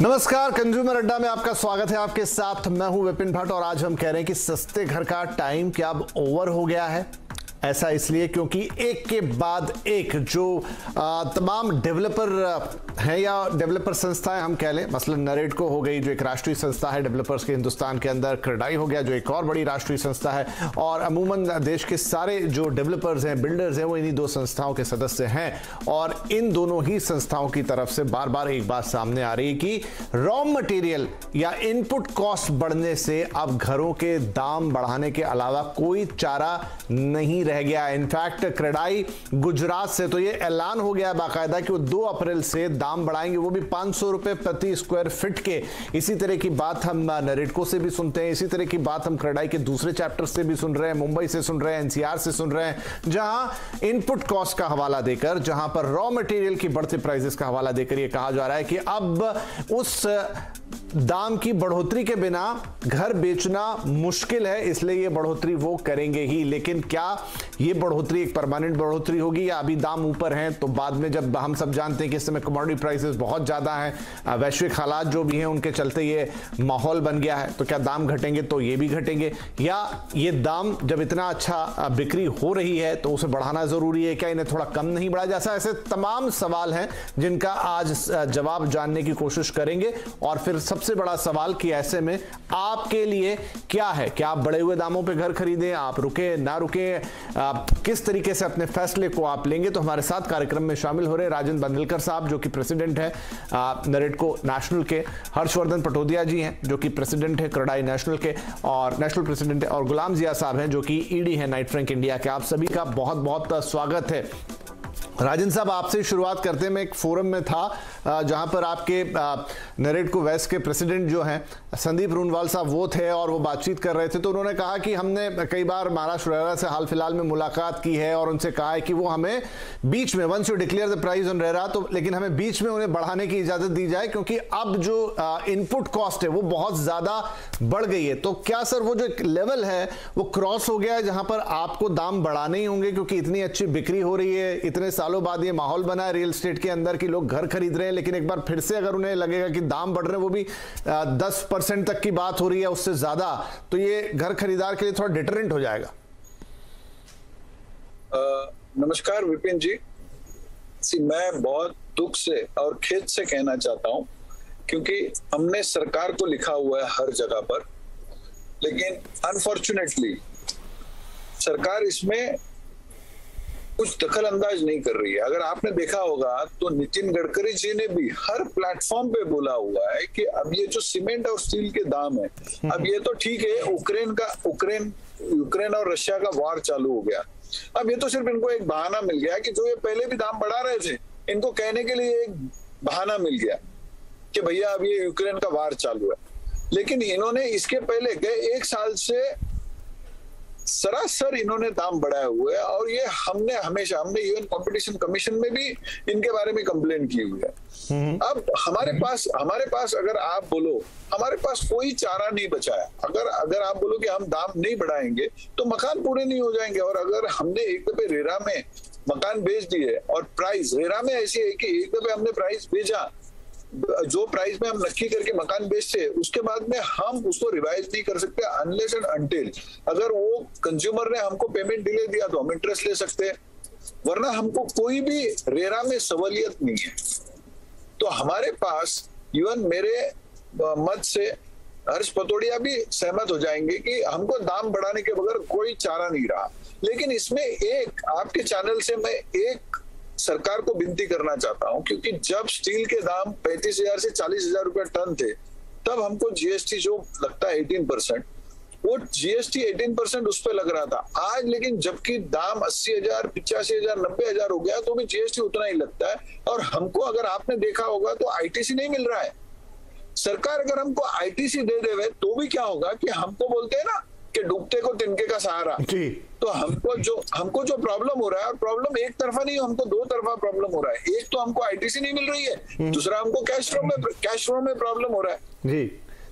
नमस्कार, कंज्यूमर अड्डा में आपका स्वागत है। आपके साथ मैं हूं विपिन भट्ट और आज हम कह रहे हैं कि सस्ते घर का टाइम क्या अब ओवर हो गया है। ऐसा इसलिए क्योंकि एक के बाद एक जो तमाम डेवलपर हैं या डेवलपर संस्थाएं हम कह लें, मसलन नरेटको हो गई जो एक राष्ट्रीय संस्था है डेवलपर्स के हिंदुस्तान के अंदर, क्रेडाई हो गया जो एक और बड़ी राष्ट्रीय संस्था है, और अमूमन देश के सारे जो डेवलपर्स हैं, बिल्डर्स हैं, वो इन्हीं दो संस्थाओं के सदस्य हैं। और इन दोनों ही संस्थाओं की तरफ से बार बार एक बात सामने आ रही है कि रॉ मटेरियल या इनपुट कॉस्ट बढ़ने से अब घरों के दाम बढ़ाने के अलावा कोई चारा नहीं रह गया। इनफैक्ट क्रेडाई गुजरात से तो ये ऐलान हो गया बाकायदा कि वो 2 अप्रैल से दाम बढ़ाएंगे, वो भी 500 रुपए प्रति स्क्वायर फीट के। इसी तरह की बात हम नरेटको से भी सुनते हैं, इसी तरह की बात हम क्रेडाई के दूसरे चैप्टर से भी सुन रहे हैं, मुंबई से सुन रहे हैं, एनसीआर से सुन रहे हैं, जहां इनपुट कॉस्ट का हवाला देकर, जहां पर रॉ मटेरियल की बढ़ते प्राइसेस का हवाला देकर यह कहा जा रहा है कि अब उस दाम की बढ़ोतरी के बिना घर बेचना मुश्किल है, इसलिए ये बढ़ोतरी वो करेंगे ही। लेकिन क्या ये बढ़ोतरी एक परमानेंट बढ़ोतरी होगी या अभी दाम ऊपर हैं तो बाद में, जब हम सब जानते हैं कि इस समय कमोडिटी प्राइसेस बहुत ज्यादा हैं, वैश्विक हालात जो भी हैं उनके चलते ये माहौल बन गया है, तो क्या दाम घटेंगे तो ये भी घटेंगे, या ये दाम जब इतना अच्छा बिक्री हो रही है तो उसे बढ़ाना जरूरी है, क्या इन्हें थोड़ा कम नहीं बढ़ाया जा सकता? ऐसे तमाम सवाल हैं जिनका आज जवाब जानने की कोशिश करेंगे। और फिर सबसे बड़ा सवाल कि ऐसे में आपके लिए क्या है, क्या आप बढ़े हुए दामों पे घर खरीदें, आप रुके ना रुके, किस तरीके से अपने फैसले को आप लेंगे? तो हमारे साथ कार्यक्रम में शामिल हो रहे राजन बंदिलकर साहब जो कि प्रेसिडेंट है नरेटको नेशनल के, हर्षवर्धन पटोदिया जी हैं जो कि प्रेसिडेंट है क्रेडाई नेशनल के और नेशनल प्रेसिडेंट है, और गुलाम जिया साहब हैं जो कि ईडी है नाइट फ्रैंक इंडिया के। आप सभी का बहुत बहुत स्वागत है। राजन साहब, आपसे शुरुआत करते हैं। मैं एक फोरम में था जहां पर आपके नरेटको वेस्ट के प्रेसिडेंट जो हैं संदीप रूनवाल साहब वो थे और वो बातचीत कर रहे थे, तो उन्होंने कहा कि हमने कई बार महाराष्ट्र रेरा से हाल फिलहाल में मुलाकात की है और उनसे कहा है कि वो हमें बीच में, once you declare the price on RERA, तो लेकिन हमें बीच में उन्हें बढ़ाने की इजाजत दी जाए क्योंकि अब जो इनपुट कॉस्ट है वो बहुत ज्यादा बढ़ गई है। तो क्या सर वो जो लेवल है वो क्रॉस हो गया है जहां पर आपको दाम बढ़ाने ही होंगे क्योंकि इतनी अच्छी बिक्री हो रही है, इतने सालों बाद ये माहौल बना है रियल एस्टेट के अंदर कि लोग घर खरीद रहे हैं, लेकिन एक बार फिर से अगर उन्हें लगेगा कि दाम बढ़ रहे हैं, वो भी 10% तक की बात हो रही है उससे ज्यादा, तो ये घर खरीदार के लिए थोड़ा डिटरेंट हो जाएगा? नमस्कार विपिन जी। मैं बहुत दुख से और खेद से कहना चाहता हूं क्योंकि हमने सरकार को लिखा हुआ है हर जगह पर, लेकिन अनफॉर्चुनेटली सरकार इसमें कुछ दखल अंदाज नहीं कर रही है। अगर आपने देखा होगा तो नितिन गडकरी जी ने भी हर प्लेटफॉर्म पे बोला हुआ है कि अब ये जो सीमेंट और स्टील के दाम है, अब ये तो ठीक है, यूक्रेन और रशिया का वॉर चालू हो गया, अब ये तो सिर्फ इनको एक बहाना मिल गया कि जो ये पहले भी दाम बढ़ा रहे थे इनको कहने के लिए एक बहाना मिल गया कि भैया अब ये यूक्रेन का वार चालू है। लेकिन इन्होंने इसके पहले के 1 साल से सरासर इन्होंने दाम बढ़ाए हुए हैं और ये हमने इवन कंपटीशन कमीशन में भी इनके बारे में कंप्लेन की हुई है। अब हमारे पास अगर आप बोलो, हमारे पास कोई चारा नहीं बचा है। अगर आप बोलो कि हम दाम नहीं बढ़ाएंगे तो मकान पूरे नहीं हो जाएंगे। और अगर हमने एक दफे रेरा में मकान बेच दिए और प्राइस रेरा में ऐसी है कि एक दफे हमने प्राइस भेजा, जो प्राइस में हम नक्की करके मकान बेचते, उसके बाद में हम उसको रिवाइज नहीं कर सकते अनलेस एंड अनटिल अगर वो कंज्यूमर ने हमको पेमेंट डिले दिया तो हम इंटरेस्ट ले सकते हैं, वरना हमको कोई भी रेरा में सहूलियत नहीं है। तो हमारे पास इवन मेरे मत से हर्ष पतोड़िया भी सहमत हो जाएंगे कि हमको दाम बढ़ाने के बगैर कोई चारा नहीं रहा। लेकिन इसमें एक आपके चैनल से मैं एक सरकार को विनती करना चाहता हूं, क्योंकि जब स्टील के दाम 35,000 से 40,000 रुपए टन थे तब हमको जीएसटी जो लगता है 18%, वो जीएसटी 18% उस पर लग रहा था। आज लेकिन जबकि दाम 80,000, 85,000, 90,000 हो गया तो भी जीएसटी उतना ही लगता है। और हमको अगर आपने देखा होगा तो आईटीसी नहीं मिल रहा है। सरकार अगर हमको आईटीसी दे देवे तो भी क्या होगा कि हमको बोलते हैं ना कि डूबते को तिनके का सहारा। तो हमको जो प्रॉब्लम हो रहा है, और प्रॉब्लम एक तरफा नहीं, हमको 2 तरफा प्रॉब्लम हो रहा है। एक तो हमको आईटीसी नहीं मिल रही है, दूसरा हमको कैश फ्लो में प्रॉब्लम हो रहा है। जी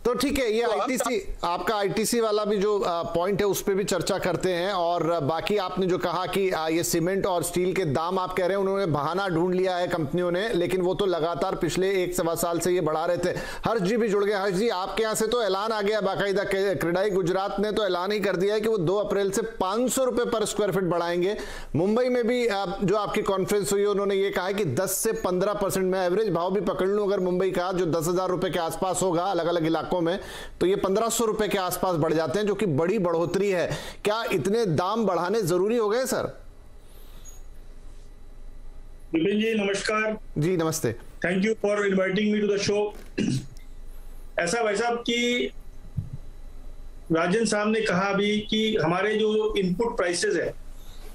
तो ठीक है, ये आईटीसी, आपका आईटीसी वाला भी जो पॉइंट है उस पर भी चर्चा करते हैं। और बाकी आपने जो कहा कि ये सीमेंट और स्टील के दाम आप कह रहे हैं उन्होंने बहाना ढूंढ लिया है कंपनियों ने, लेकिन वो तो लगातार पिछले 1-1.25 साल से ये बढ़ा रहे थे। हर्ष जी भी जुड़ गए। हर्ष जी, आपके यहाँ से तो ऐलान आ गया बाकायदा, क्रेडाई गुजरात ने तो ऐलान ही कर दिया है कि वो 2 अप्रैल से 500 रुपए पर स्क्वायर फीट बढ़ाएंगे। मुंबई में भी जो आपकी कॉन्फ्रेंस हुई उन्होंने ये कहा है कि 10 से 15%, मैं एवरेज भाव भी पकड़ लूं अगर मुंबई का जो 10,000 रुपए के आसपास होगा अलग अलग इलाकों में, तो ये 1500 रुपए के आसपास बढ़ जाते हैं, जो कि बड़ी बढ़ोतरी है। क्या इतने दाम बढ़ाने जरूरी हो गए सर? विपिन जी नमस्कार। जी नमस्ते, thank you for inviting me to the show. ऐसा भाई साहब कि राजन साहब ने कहा अभी कि हमारे जो इनपुट प्राइसेस है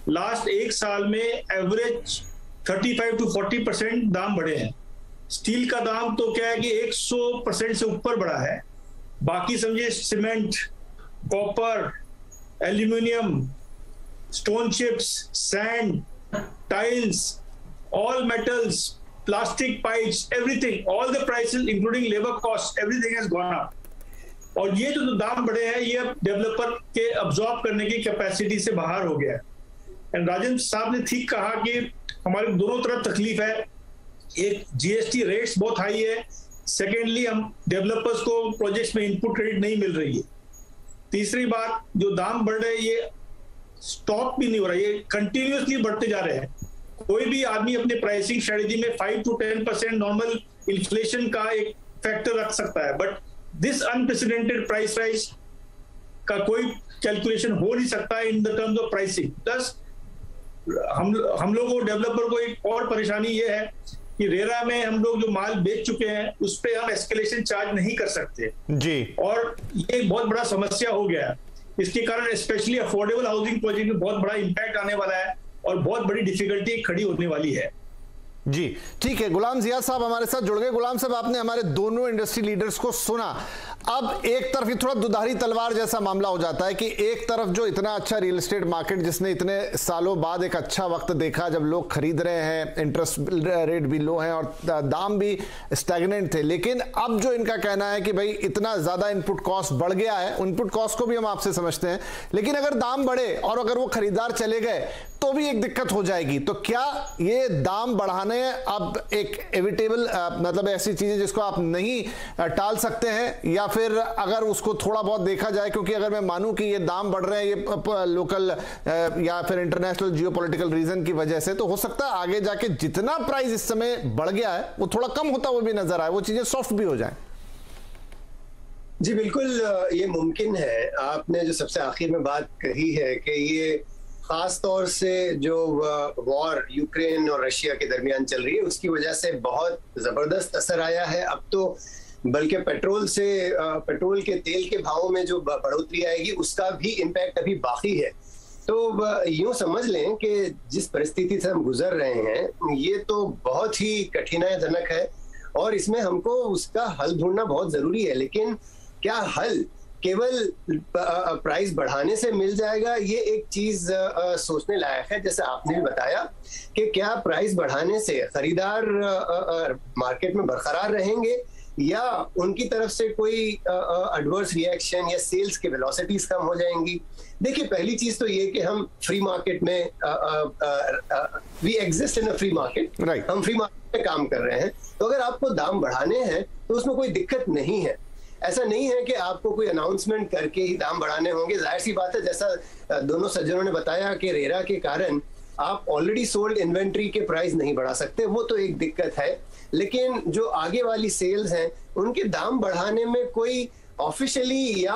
लास्ट 1 साल में एवरेज 35 to 40% दाम बढ़े हैं। स्टील का दाम तो क्या है कि 100% से ऊपर बढ़ा है। बाकी समझिए cement, copper, aluminium, stone chips, sand, tiles, all metals, plastic pipes, everything, all the prices including labour cost, everything has gone up. और ये जो दाम बढ़े हैं ये डेवलपर के अब्सॉर्ब करने की कैपेसिटी से बाहर हो गया है। एंड राजन साहब ने ठीक कहा कि हमारे दोनों तरफ तकलीफ है। एक जीएसटी रेट्स बहुत हाई है, सेकेंडली हम डेवलपर्स को प्रोजेक्ट्स में इनपुट क्रेडिट नहीं मिल रही है। तीसरी बात, जो दाम बढ़ रहे हैं ये स्टॉप भी नहीं हो रहा है, ये कंटिन्यूसली बढ़ते जा रहे हैं। कोई भी आदमी अपने प्राइसिंग स्ट्रेटेजी में 5 to 10% नॉर्मल इन्फ्लेशन का एक फैक्टर रख सकता है, but this unprecedented price rise का कोई कैलकुलेशन हो नहीं सकता in the terms of pricing. Plus हम लोगों को, डेवलपर को एक और परेशानी ये है कि रेरा में हम लोग जो माल बेच चुके हैं उस पे हम एस्केलेशन चार्ज नहीं कर सकते जी, और ये एक बहुत बड़ा समस्या हो गया है। इसके कारण स्पेशली अफोर्डेबल हाउसिंग प्रोजेक्ट में बहुत बड़ा इंपैक्ट आने वाला है और बहुत बड़ी डिफिकल्टी खड़ी होने वाली है। जी ठीक है, गुलाम जियाद साहब हमारे साथ जुड़ गए। गुलाम साहब, आपने हमारे दोनों इंडस्ट्री लीडर्स को सुना। अब एक तरफ ये थोड़ा दुधारी तलवार जैसा मामला हो जाता है कि एक तरफ जो इतना अच्छा रियल एस्टेट मार्केट जिसने इतने सालों बाद एक अच्छा वक्त देखा जब लोग खरीद रहे हैं, इंटरेस्ट रेट भी लो है और दाम भी स्टैग्नेंट थे, लेकिन अब जो इनका कहना है कि भाई इतना ज्यादा इनपुट कॉस्ट बढ़ गया है, इनपुट कॉस्ट को भी हम आपसे समझते हैं, लेकिन अगर दाम बढ़े और अगर वो खरीदार चले गए तो भी एक दिक्कत हो जाएगी। तो क्या ये दाम बढ़ाने अब एक एविटेबल मतलब ऐसी चीजें जिसको आप नहीं टाल सकते हैं, या फिर अगर उसको थोड़ा बहुत देखा जाए, क्योंकि अगर मैं मानूं कि ये दाम बढ़ रहे हैं ये लोकल या फिर इंटरनेशनल जियोपॉलिटिकल रीजन की वजह से, तो हो सकता है आगे जाके जितना प्राइस इस समय बढ़ गया है वो थोड़ा कम होता हुआ भी नजर आए, वो चीजें सॉफ्ट भी हो जाए। जी बिल्कुल, ये मुमकिन है। आपने जो सबसे आखिर में बात कही है कि ये खास तौर से जो वॉर यूक्रेन और रशिया के दरमियान चल रही है उसकी वजह से बहुत जबरदस्त असर आया है। अब तो बल्कि पेट्रोल के तेल के भावों में जो बढ़ोतरी आएगी उसका भी इम्पैक्ट अभी बाकी है। तो यूं समझ लें कि जिस परिस्थिति से हम गुजर रहे हैं ये तो बहुत ही कठिनाइजनक है और इसमें हमको उसका हल ढूंढना बहुत जरूरी है। लेकिन क्या हल केवल प्राइस बढ़ाने से मिल जाएगा, ये एक चीज सोचने लायक है। जैसे आपने भी बताया कि क्या प्राइस बढ़ाने से खरीदार मार्केट में बरकरार रहेंगे या उनकी तरफ से कोई एडवर्स रिएक्शन या सेल्स के वेलोसिटीज कम हो जाएंगी। देखिए, पहली चीज तो ये कि हम फ्री मार्केट में we exist in a free market, हम फ्री मार्केट में काम कर रहे हैं। तो अगर आपको दाम बढ़ाने हैं तो उसमें कोई दिक्कत नहीं है। ऐसा नहीं है कि आपको कोई अनाउंसमेंट करके ही दाम बढ़ाने होंगे। जाहिर सी बात है, जैसा दोनों सज्जनों ने बताया कि रेरा के कारण आप ऑलरेडी सोल्ड इन्वेंट्री के प्राइस नहीं बढ़ा सकते, वो तो एक दिक्कत है। लेकिन जो आगे वाली सेल्स हैं उनके दाम बढ़ाने में कोई ऑफिशियली या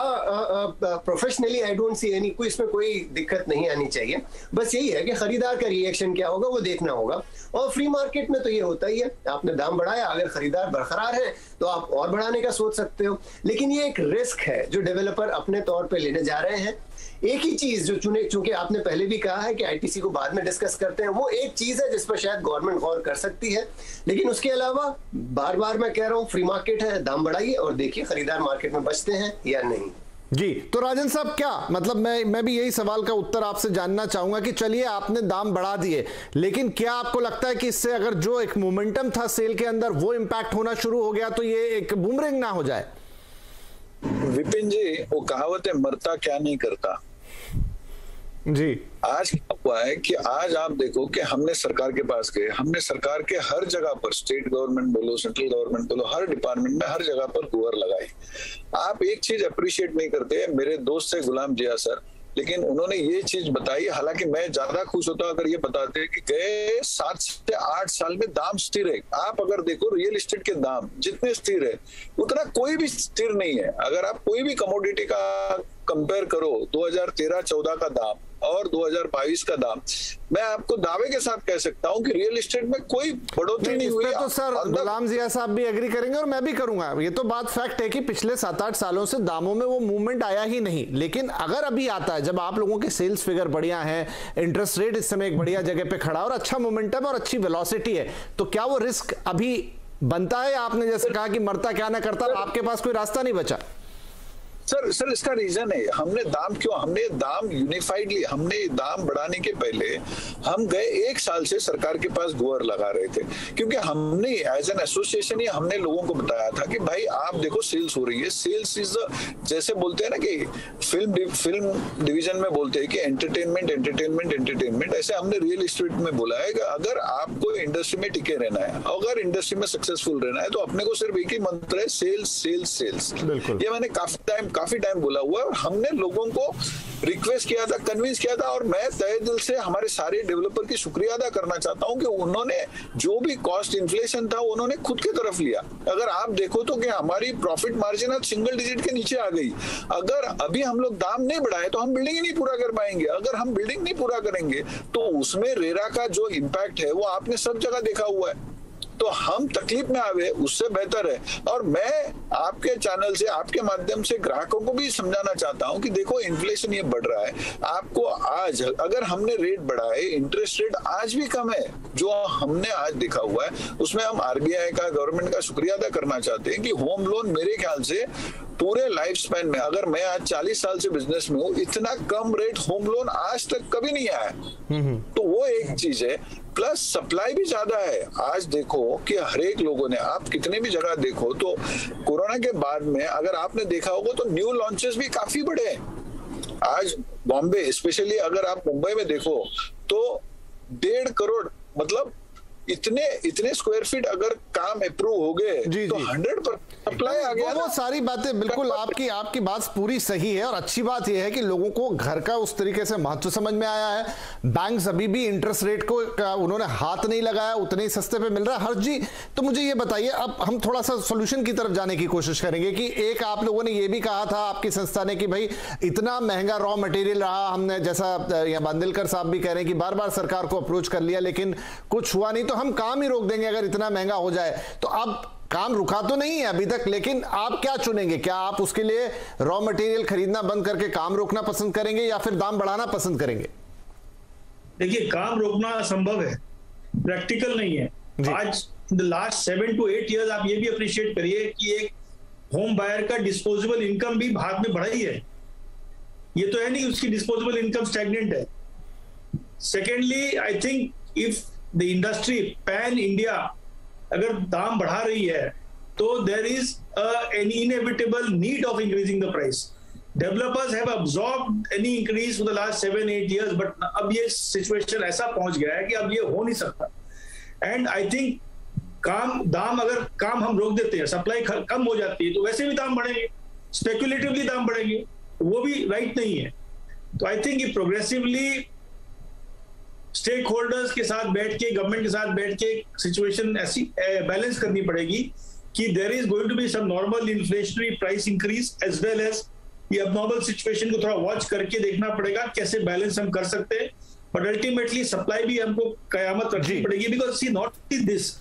professionally I don't see any, कोई इसमें कोई दिक्कत नहीं आनी चाहिए। बस यही है कि खरीदार का रिएक्शन क्या होगा वो देखना होगा। और फ्री मार्केट में तो ये होता ही है, आपने दाम बढ़ाया, अगर खरीदार बरकरार है तो आप और बढ़ाने का सोच सकते हो। लेकिन ये एक रिस्क है जो डेवलपर अपने तौर पे लेने जा रहे हैं। एक ही चीज जो चूंकि आपने पहले भी कहा है कि आईटीसी को बाद में डिस्कस करते हैं, वो एक चीज है जिस पर शायद गवर्नमेंट गौर कर सकती है। लेकिन उसके अलावा बार बार मैं कह रहा हूँ, फ्री मार्केट है, दाम बढ़ाइए और देखिए खरीदार मार्केट में बचते हैं या नहीं। जी, तो राजन साहब, क्या मतलब मैं भी यही सवाल का उत्तर आपसे जानना चाहूंगा कि चलिए आपने दाम बढ़ा दिए, लेकिन क्या आपको लगता है कि इससे अगर जो एक मोमेंटम था सेल के अंदर वो इंपैक्ट होना शुरू हो गया तो ये एक बूमरैंग ना हो जाए? विपिन जी, वो कहावत है, मरता क्या नहीं करता जी। आज क्या हुआ है कि आज आप देखो कि हमने सरकार के पास गए, हमने सरकार के हर जगह पर, स्टेट गवर्नमेंट बोलो, सेंट्रल गवर्नमेंट बोलो, हर डिपार्टमेंट में हर जगह पर गुहार लगाई। आप एक चीज अप्रिशिएट नहीं करते। मेरे दोस्त है गुलाम जिया सर, लेकिन उन्होंने ये चीज बताई, हालांकि मैं ज्यादा खुश होता अगर ये बताते कि गए 7 से 8 साल में दाम स्थिर है। आप अगर देखो रियल एस्टेट के दाम जितने स्थिर है उतना कोई भी स्थिर नहीं है। अगर आप कोई भी कमोडिटी का कंपेयर करो 2013-14 का दाम और 2022 का दाम, मैं आपको दावे के साथ कह सकता हूं कि रियल एस्टेट में कोई बढ़ोतरी नहीं हुई। तो सर गुलाम जिया साहब भी एग्री करेंगे और मैं भी करूंगा। ये तो बात फैक्ट है कि पिछले 7-8 सालों से दामों में वो मूवमेंट आया ही नहीं। लेकिन अगर अभी आता है, जब आप लोगों के सेल्स फिगर बढ़िया हैं, इंटरेस्ट रेट इस समय एक बढ़िया जगह पे खड़ा और अच्छा मोमेंटम और अच्छी वेलोसिटी है, तो क्या वो रिस्क अभी बनता है? आपने जैसे कहा कि मरता क्या ना करता, आपके पास कोई रास्ता नहीं बचा। सर इसका रीजन है, हमने दाम यूनिफाइडली, हमने दाम बढ़ाने के पहले हम गए 1 साल से सरकार के पास गुहार लगा रहे थे, क्योंकि हमने एज एन एसोसिएशन ही हमने लोगों को बताया था कि भाई आप देखो सेल्स हो रही है, सेल्स इज जैसे बोलते हैं ना कि फिल्म डिवीजन में बोलते हैं कि एंटरटेनमेंट, ऐसे हमने रियल एस्टेट में बोला है कि अगर आपको इंडस्ट्री में टिके रहना है, अगर इंडस्ट्री में सक्सेसफुल रहना है, तो अपने को सिर्फ एक ही मंत्र है, सेल्स। ये मैंने काफी टाइम बोला हुआ है। हमने लोगों को रिक्वेस्ट किया था, कन्विंस किया था, और मैं तहे दिल से हमारे सारे डेवलपर की शुक्रिया अदा करना चाहता हूं कि उन्होंने जो भी कॉस्ट इन्फ्लेशन था उन्होंने खुद की तरफ लिया। अगर आप देखो तो कि हमारी प्रॉफिट मार्जिन अब सिंगल डिजिट के नीचे आ गई। अगर अभी हम लोग दाम नहीं बढ़ाए तो हम बिल्डिंग ही नहीं पूरा कर पाएंगे। अगर हम बिल्डिंग नहीं पूरा करेंगे तो उसमें रेरा का जो इम्पैक्ट है वो आपने सब जगह देखा हुआ है। तो हम तकलीफ में आवे उससे बेहतर है। और मैं आपके चैनल से, आपके माध्यम से ग्राहकों को भी समझाना चाहता हूं कि देखो इन्फ्लेशन ये बढ़ रहा है, आपको आज अगर हमने रेट बढ़ाए, इंटरेस्ट रेट आज भी कम है जो हमने आज देखा हुआ है, उसमें हम आरबीआई का, गवर्नमेंट का शुक्रिया अदा करना चाहते हैं कि होम लोन मेरे ख्याल से पूरे लाइफ स्पैन में, अगर मैं आज 40 साल से बिजनेस में हूँ, इतना कम रेट होम लोन आज तक कभी नहीं आया। तो वो एक चीज है, प्लस सप्लाई भी ज्यादा है। आज देखो कि हर एक लोगों ने, आप कितने भी जगह देखो तो कोरोना के बाद में अगर आपने देखा होगा तो न्यू लॉन्चेस भी काफी बड़े हैं। आज बॉम्बे, स्पेशली अगर आप मुंबई में देखो तो 1.5 करोड़, मतलब इतने स्क्वायर फीट अगर काम अप्रूव हो गए तो 100% सप्लाई आ गया। वो सारी बातें बिल्कुल आपकी बात पूरी सही है। और अच्छी बात यह है कि लोगों को घर का उस तरीके से महत्व समझ में आया है। बैंक्स अभी भी इंटरेस्ट रेट को उन्होंने हाथ नहीं लगाया, उतने ही सस्ते पे मिल रहा है। हर्ष जी, तो मुझे ये बताइए, अब हम थोड़ा सा सोल्यूशन की तरफ जाने की कोशिश करेंगे कि एक आप लोगों ने ये भी कहा था, आपकी संस्था ने, कि भाई इतना महंगा रॉ मटेरियल रहा, हमने जैसा बांदिलकर साहब भी कह रहे हैं कि बार बार सरकार को अप्रोच कर लिया लेकिन कुछ हुआ नहीं, तो हम काम ही रोक देंगे अगर इतना महंगा हो जाए। तो अब काम रुका तो नहीं है अभी तक, लेकिन आप क्या चुनेंगे? क्या आप उसके लिए रॉ मटेरियल खरीदना बंद करके काम रोकना पसंद करेंगे या फिर दाम बढ़ाना पसंद करेंगे? देखिए, काम रोकना असंभव है, प्रैक्टिकल नहीं है। आज द लास्ट 7 to 8 years आप ये भी अप्रिशिएट करिए कि एक होम बायर का डिस्पोजेबल इनकम भी भारत में बढ़ा ही है। ये तो है नहीं उसकी डिस्पोजेबल इनकम स्टैग्नेंट है। Secondly, I think if the industry pan India अगर दाम बढ़ा रही है तो there is an inevitable need of increasing the price. Developers have absorbed any increase for the last 7-8 years, but अब ये सिचुएशन ऐसा पहुंच गया है कि अब ये हो नहीं सकता। एंड आई थिंक अगर काम हम रोक देते हैं, सप्लाई कम हो जाती है, तो वैसे भी दाम बढ़ेंगे, स्पेकुलेटिवली दाम बढ़ेंगे, वो भी राइट नहीं है। तो आई थिंक ये प्रोग्रेसिवली स्टेक होल्डर्स के साथ बैठ के, गवर्नमेंट के साथ बैठ के सिचुएशन ऐसी बैलेंस करनी पड़ेगी कि there is going to be some normal inflationary price increase as well as ये अबनॉर्मल सिचुएशन को थोड़ा वॉच करके देखना पड़ेगा कैसे बैलेंस हम कर सकते हैं। बट अल्टीमेटली सप्लाई भी हमको कयामत रखनी पड़ेगी, बिकॉज सी नॉट दिस,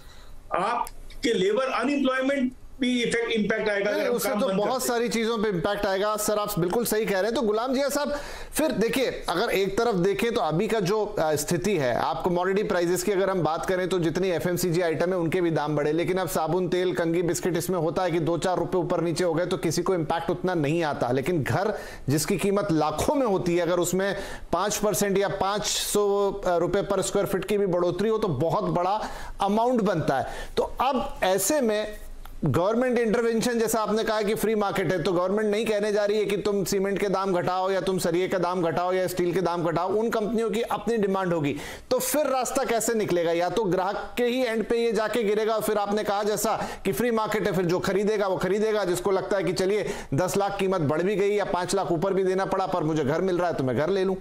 आपके लेबर अनएम्प्लॉयमेंट भी इम्पैक्ट आएगा। उससे तो बहुत सारी चीजों पे इम्पैक्ट आएगा। सर आप बिल्कुल सही कह रहे हैं। तो गुलाम जिया साहब, फिर देखिए, अगर एक तरफ देखें तो अभी का जो स्थिति है, आप कमोडिटी प्राइसेस की अगर हम बात करें तो जितनी एफएमसीजी आइटम है उनके भी दाम बढ़े, लेकिन अब साबुन, तेल, कंघी, बिस्किट, इसमें होता है कि 2-4 रुपए ऊपर नीचे हो गए तो किसी को इम्पैक्ट उतना नहीं आता। लेकिन घर जिसकी कीमत लाखों में होती है, अगर उसमें 5% या 500 रुपए पर स्क्वायर फीट की भी बढ़ोतरी हो तो बहुत बड़ा अमाउंट बनता है। तो अब ऐसे में गवर्नमेंट इंटरवेंशन, जैसा आपने कहा कि फ्री मार्केट है, तो गवर्नमेंट नहीं कहने जा रही है कि तुम सीमेंट के दाम घटाओ या तुम सरिये का दाम घटाओ या स्टील के दाम घटाओ, उन कंपनियों की अपनी डिमांड होगी। तो फिर रास्ता कैसे निकलेगा? या तो ग्राहक के ही एंड पे ये जाके गिरेगा, और फिर आपने कहा जैसा कि फ्री मार्केट है, फिर जो खरीदेगा वो खरीदेगा, जिसको लगता है कि चलिए 10 लाख कीमत बढ़ भी गई या 5 लाख ऊपर भी देना पड़ा पर मुझे घर मिल रहा है तो मैं घर ले लूं।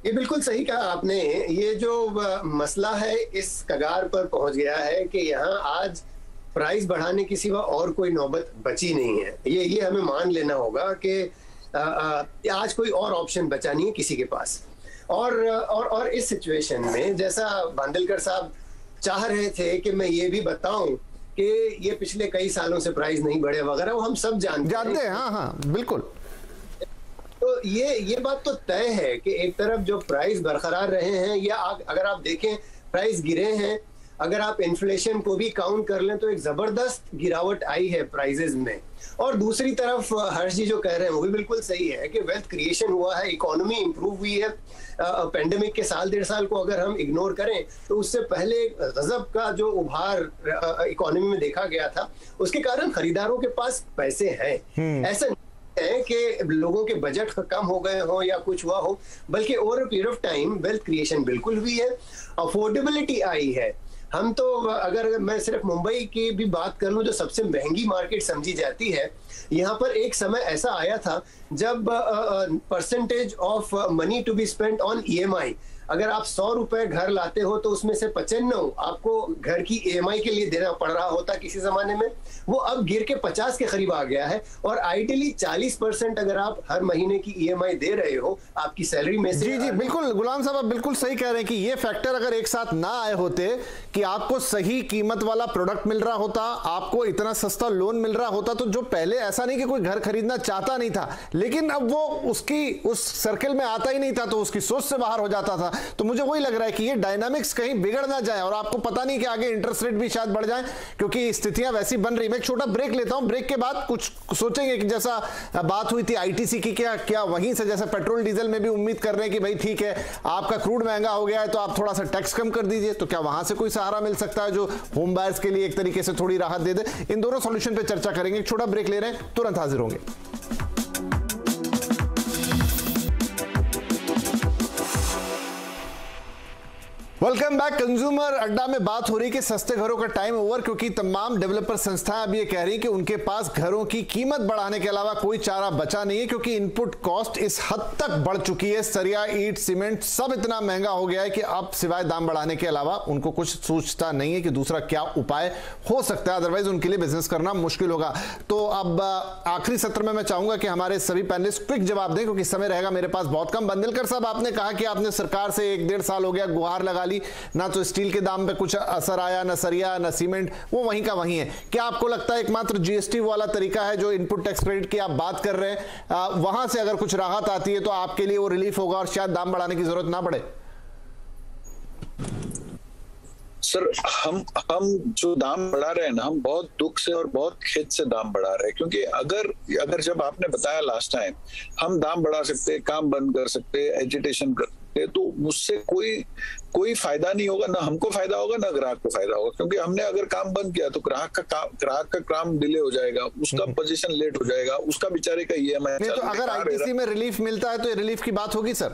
ये बिल्कुल सही कहा आपने। ये जो मसला है इस कगार पर पहुंच गया है कि यहाँ आज प्राइस बढ़ाने की सिवा और कोई नौबत बची नहीं है। ये हमें मान लेना होगा कि आज कोई और ऑप्शन बचा नहीं है किसी के पास। और इस सिचुएशन में जैसा बांदलकर साहब चाह रहे थे कि मैं ये भी बताऊं कि ये पिछले कई सालों से प्राइस नहीं बढ़े वगैरह, वो हम सब जानते हैं। हाँ, बिल्कुल। तो ये बात तो तय है कि एक तरफ जो प्राइस बरकरार रहे हैं, या अगर आप देखें प्राइस गिरे हैं, अगर आप इन्फ्लेशन को भी काउंट कर लें तो एक जबरदस्त गिरावट आई है प्राइसेस में। और दूसरी तरफ हर्ष जी जो कह रहे हैं वो भी बिल्कुल सही है कि वेल्थ क्रिएशन हुआ है, इकोनॉमी इंप्रूव हुई है। पेंडेमिक के साल 1.5 साल को अगर हम इग्नोर करें तो उससे पहले गजब का जो उभार इकोनॉमी में देखा गया था, उसके कारण खरीदारों के पास पैसे हैं। ऐसा है कि लोगों के बजट कम हो गए हो या कुछ हुआ हो, बल्कि over a period of time wealth creation बिल्कुल हुई है, अफोर्डेबिलिटी आई है। हम तो अगर मैं सिर्फ मुंबई की भी बात कर लूं जो सबसे महंगी मार्केट समझी जाती है, यहाँ पर एक समय ऐसा आया था जब percentage of money to be spent on EMI, अगर आप 100 रुपए घर लाते हो तो उसमें से 95 आपको घर की EMI के लिए देना पड़ रहा होता किसी जमाने में, वो अब गिर के 50 के करीब आ गया है। और आइडियली 40% अगर आप हर महीने की EMI दे रहे हो आपकी सैलरी में से। जी बिल्कुल, गुलाम साहब आप बिल्कुल सही कह रहे हैं कि ये फैक्टर अगर एक साथ ना आए होते कि आपको सही कीमत वाला प्रोडक्ट मिल रहा होता, आपको इतना सस्ता लोन मिल रहा होता, तो जो पहले ऐसा नहीं कि कोई घर खरीदना चाहता नहीं था लेकिन अब वो उस सर्किल में आता ही नहीं था तो उसकी सोच से बाहर हो जाता था। तो मुझे वही लग रहा है कि ये डायनामिक्स कहीं बिगड़ ना जाए और आपको पता नहीं कि आगे इंटरेस्ट रेट भी शायद बढ़ जाए, क्योंकि स्थितियां वैसी बन रही। मैं एक छोटा ब्रेक लेता हूं, ब्रेक के बाद कुछ सोचेंगे कि जैसा बात हुई थी ITC की, क्या वहीं से जैसे पेट्रोल डीजल में भी उम्मीद कर रहे हैं कि भाई ठीक है आपका क्रूड महंगा हो गया है तो आप थोड़ा सा टैक्स कम कर दीजिए, तो क्या वहां से कोई सहारा मिल सकता है जो होम बायर्स के लिए एक तरीके से थोड़ी राहत दे दे? इन दोनों सॉल्यूशन पे चर्चा करेंगे। एक छोटा ब्रेक ले रहे हैं, तुरंत हाजिर होंगे। Welcome back. कंज्यूमर अड्डा में बात हो रही कि सस्ते घरों का टाइम ओवर, क्योंकि तमाम डेवलपर संस्थाएं अब ये कह रही कि उनके पास घरों की कीमत बढ़ाने के अलावा कोई चारा बचा नहीं है, क्योंकि इनपुट कॉस्ट इस हद तक बढ़ चुकी है। सरिया, ईंट, सीमेंट सब इतना महंगा हो गया है कि अब सिवाय दाम बढ़ाने के अलावा उनको कुछ सोचता नहीं है कि दूसरा क्या उपाय हो सकता है, अदरवाइज उनके लिए बिजनेस करना मुश्किल होगा। तो अब आखिरी सत्र में मैं चाहूंगा कि हमारे सभी पैनलिस्ट क्विक जवाब दें, क्योंकि समय रहेगा मेरे पास बहुत कम। बांदलकर साहब, आपने कहा कि आपने सरकार से 1-1.5 साल हो गया गुहार लगा, ना तो स्टील के दाम पे कुछ असर आया, ना सरिया ना सीमेंट, वो वहीं का वहीं है। क्या आपको लगता है एकमात्र GST वाला तरीका है जो इनपुट टैक्स क्रेडिट की आप बात कर रहे हैं, वहां से अगर कुछ राहत आती है तो आपके लिए वो रिलीफ होगा और शायद दाम बढ़ाने की जरूरत ना पड़े? सर, हम जो दाम बढ़ा रहे हैं ना, हम बहुत दुख से और बहुत खेद से दाम बढ़ा रहे हैं, क्योंकि अगर जब आपने बताया लास्ट टाइम हम दाम बढ़ा सकते, काम बंद कर सकते, एजिटेशन कर सकते, तो उससे कोई फायदा नहीं होगा, ना हमको फायदा होगा ना ग्राहक को फायदा होगा, क्योंकि हमने अगर काम बंद किया तो ग्राहक का काम डिले हो जाएगा, उसका पोजीशन लेट हो जाएगा, उसका बेचारे का EMI। तो अगर ITC में रिलीफ मिलता है तो ये रिलीफ की बात होगी सर?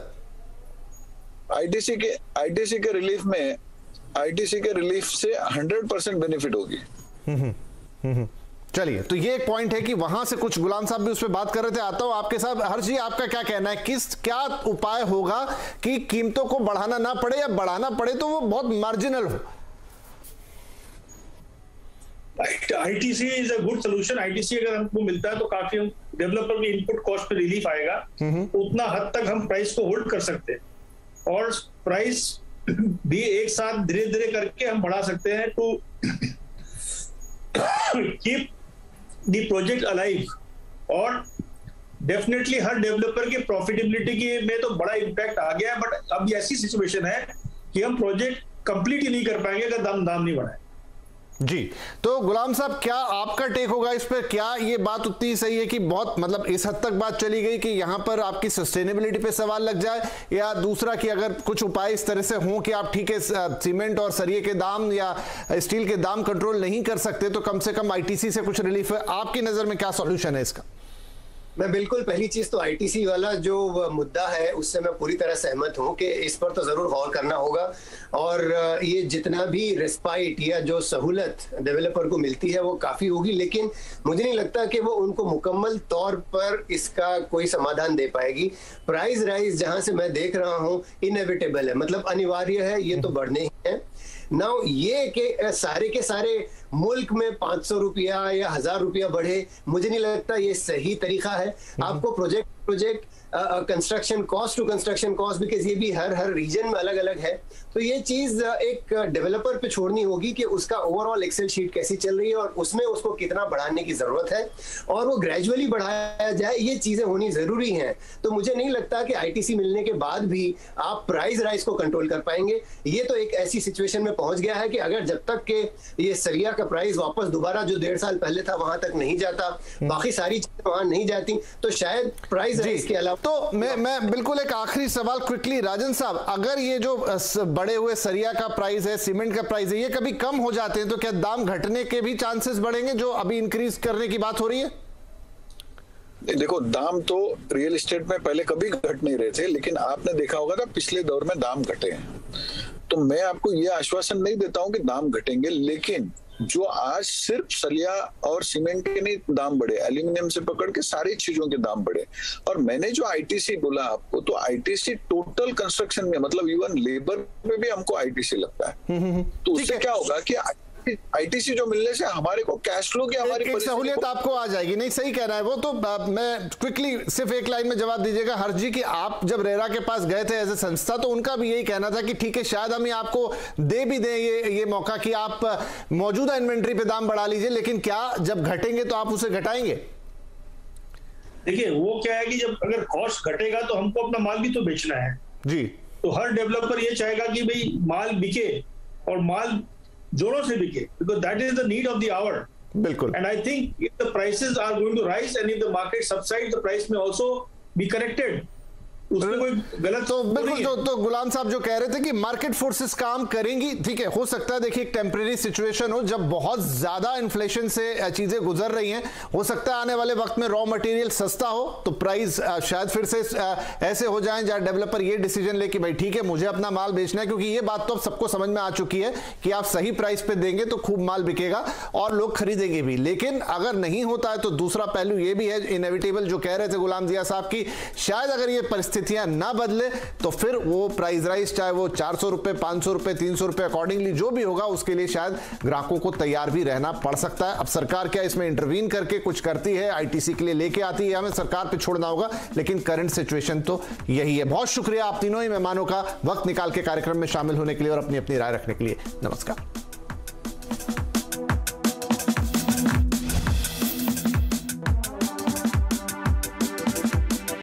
ITC के रिलीफ में ITC के रिलीफ से 100% बेनिफिट होगी। चलिए, तो ये एक पॉइंट है कि वहां से कुछ गुलाम साहब भी उस पर बात कर रहे थे। आता हूं आपके साथ। हर्ष जी, आपका क्या कहना है, क्या उपाय होगा कि कीमतों को बढ़ाना ना पड़े, या बढ़ाना पड़े तो वो बहुत मार्जिनल हो? ITC is a good solution. ITC अगर हमको मिलता है तो काफी हम डेवलपर की इनपुट कॉस्ट पे रिलीफ आएगा, उतना हद तक हम प्राइस को होल्ड कर सकते हैं और प्राइस भी एक साथ धीरे धीरे करके हम बढ़ा सकते हैं to keep the project alive. और डेफिनेटली हर डेवलपर की प्रॉफिटेबिलिटी की में तो बड़ा इम्पैक्ट आ गया है, बट अब ऐसी सिचुएशन है कि हम प्रोजेक्ट कंप्लीट ही नहीं कर पाएंगे अगर दाम नहीं बढ़ाए। जी, तो गुलाम साहब, क्या आपका टेक होगा इस पर? क्या ये बात उतनी सही है कि बहुत मतलब इस हद तक बात चली गई कि यहां पर आपकी सस्टेनेबिलिटी पे सवाल लग जाए, या दूसरा कि अगर कुछ उपाय इस तरह से हों कि आप ठीक है सीमेंट और सरिये के दाम या स्टील के दाम कंट्रोल नहीं कर सकते, तो कम से कम आईटीसी से कुछ रिलीफ है? आपकी नजर में क्या सॉल्यूशन है इसका? मैं बिल्कुल, पहली चीज तो आईटीसी वाला जो मुद्दा है उससे मैं पूरी तरह सहमत हूं कि इस पर तो जरूर गौर करना होगा, और ये जितना भी रिस्पाइट या जो सहूलत डेवलपर को मिलती है वो काफी होगी, लेकिन मुझे नहीं लगता कि वो उनको मुकम्मल तौर पर इसका कोई समाधान दे पाएगी। प्राइस राइज जहां से मैं देख रहा हूं इनएविटेबल है, मतलब अनिवार्य है, ये तो बढ़ने ही है। नाउ ये के सारे मुल्क में 500 रुपया या 1000 रुपया बढ़े, मुझे नहीं लगता ये सही तरीका है। आपको project construction cost to construction cost, because ये भी हर रीजन में अलग अलग है, तो ये चीज एक डेवलपर पे छोड़नी होगी कि उसका ओवरऑल एक्सेल शीट कैसी चल रही है और उसमें उसको कितना बढ़ाने की जरूरत है, और वो ग्रेजुअली बढ़ाया जाए, ये चीजें होनी जरूरी हैं। तो मुझे नहीं लगता कि आईटीसी मिलने के बाद भी आप प्राइस राइज को कंट्रोल कर पाएंगे। ये तो एक ऐसी सिचुएशन में पहुंच गया है कि अगर जब तक के ये सरिया का प्राइस वापस दोबारा जो 1.5 साल पहले था वहां तक नहीं जाता, बाकी सारी चीजें वहां नहीं जाती, तो शायद प्राइस राइज के अलावा। तो मैं बिल्कुल एक आखिरी सवाल क्विकली, राजन साहब, अगर ये जो बढ़े हुए सरिया का प्राइस है, सीमेंट का प्राइस है, ये कभी कम हो जाते हैं तो क्या दाम घटने के भी चांसेस बढ़ेंगे जो अभी इंक्रीज करने की बात हो रही है? देखो, दाम तो रियल एस्टेट में पहले कभी घट नहीं रहे थे, लेकिन आपने देखा होगा था पिछले दौर में दाम घटे हैं। तो मैं आपको यह आश्वासन नहीं देता हूं कि दाम घटेंगे, लेकिन जो आज सिर्फ सरिया और सीमेंट के नहीं दाम बढ़े, एल्यूमिनियम से पकड़ के सारी चीजों के दाम बढ़े। और मैंने जो आईटीसी बोला आपको, तो आईटीसी टोटल कंस्ट्रक्शन में, मतलब इवन लेबर में भी हमको आईटीसी लगता है। तो उससे क्या होगा कि आईटीसी जो मिलने से हमारे को कैश फ्लो की हमारी एक सहूलियत आपको आ जाएगी। नहीं, सही कह रहा है वो। तो मैं क्विकली सिर्फ एक लाइन में जवाब दीजिएगा हर्ष जी कि आप जब रेरा के पास गए थे एज ए संस्था, तो उनका भी यही कहना था कि ठीक है, शायद हम आपको दे भी दें ये मौका कि आप मौजूदा इन्वेंट्री पे दाम बढ़ा लीजिए, लेकिन क्या जब घटेंगे तो आप उसे घटाएंगे? देखिए, वो क्या है कि जब अगर कॉस्ट घटेगा तो हमको अपना माल भी तो बेचना है जी। तो हर डेवलपर ये चाहेगा कि भाई माल बिके और माल जोरों से बिके, because that is the need of the hour. बिल्कुल। And I think if the prices are going to rise and if the market subsides, the price may also be corrected. उसमें कोई गलत तो बिल्कुल तो गुलाम साहब जो कह रहे थे कि मार्केट फोर्सेस काम करेंगी, ठीक है, हो सकता है देखिए एक टेम्परेरी सिचुएशन हो जब बहुत ज्यादा इन्फ्लेशन से चीजें गुजर रही हैं, हो सकता है आने वाले वक्त में रॉ मटेरियल सस्ता हो तो प्राइस शायद फिर से ऐसे हो जाएं जहां डेवलपर ये डिसीजन ले कि भाई ठीक है, मुझे अपना माल बेचना है, क्योंकि ये बात तो अब सबको समझ में आ चुकी है कि आप सही प्राइस पे देंगे तो खूब माल बिकेगा और लोग खरीदेंगे भी। लेकिन अगर नहीं होता है तो दूसरा पहलू ये भी है, इनएविटेबल, जो कह रहे थे गुलाम जिया साहब की, शायद अगर ये परिस्थितियां ना बदले तो फिर वो प्राइस राइज, चाहे वो 400 रुपए, 500 रुपए, 300 रुपए, अकॉर्डिंगली जो भी होगा उसके लिए शायद ग्राहकों को तैयार भी रहना पड़ सकता है। अब सरकार क्या इसमें इंटरवीन करके कुछ करती है, आईटीसी के लिए लेके आती है, हमें सरकार पे छोड़ना होगा, लेकिन करंट सिचुएशन तो यही है। बहुत शुक्रिया आप तीनों ही मेहमानों का वक्त निकाल के कार्यक्रम में शामिल होने के लिए और अपनी अपनी राय रखने के लिए। नमस्कार।